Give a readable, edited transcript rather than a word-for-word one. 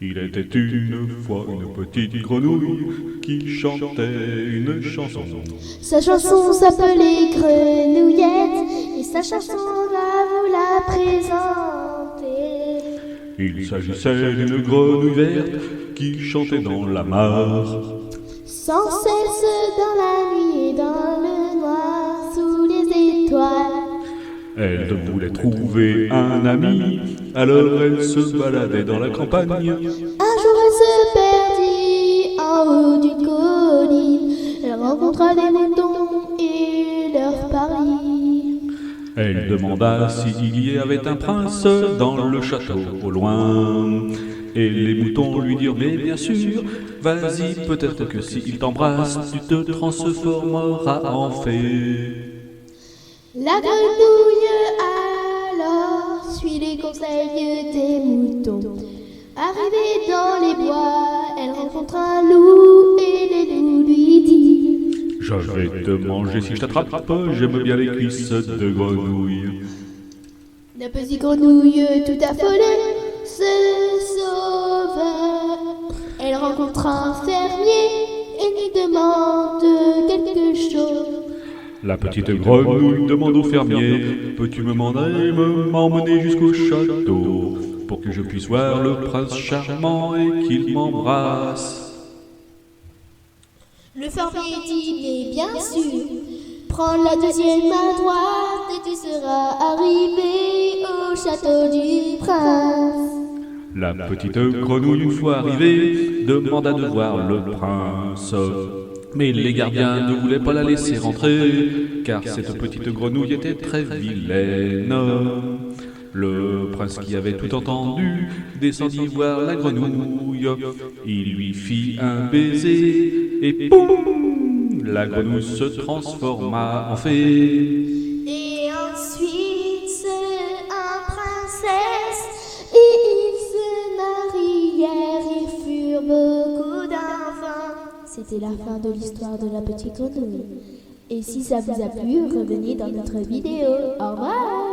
Il était une fois une petite grenouille qui chantait une chanson. Sa chanson s'appelait Grenouillette et sa chanson va vous la présenter. Il s'agissait d'une grenouille verte qui chantait dans la mare. Sans cesse dans la nuit et dans le noir, sous les étoiles. Elle voulait trouver un ami, alors elle se baladait dans la campagne. Un jour elle se perdit en haut d'une colline. Elle rencontra des moutons et leur parlit. Elle demanda s'il y avait un prince dans le château au loin. Et les moutons lui dirent, mais bien sûr, vas-y, peut-être que s'il t'embrasse, tu te transformeras en fée. La grenouille alors suit les conseils des moutons. Arrivée dans les bois, elle rencontre un loup et le loup lui dit: Je vais te manger si je t'attrape, j'aime bien les cuisses de grenouille. La petite grenouille tout affolée se sauve. Elle rencontre un fermier et lui demande quelque chose. La petite grenouille demande au fermier, peux-tu m'emmener jusqu'au château pour que je puisse voir le prince charmant et qu'il m'embrasse. Le fermier dit: mais bien sûr, prends la deuxième à droite et tu seras arrivé au château du prince. La petite grenouille, une fois arrivée, demanda de voir le prince. Mais les gardiens ne voulaient pas la laisser rentrer, car cette petite grenouille était très vilaine. Le prince, qui avait tout entendu, descendit voir la grenouille. Il lui fit un baiser, et poum, la grenouille se transforma en fée. Et ensuite, un princesse, et ils se marièrent et furent beaucoup d'enfants. C'était la fin de l'histoire de la petite grenouille. Et si ça vous a plu, revenez dans notre vidéo. Au revoir!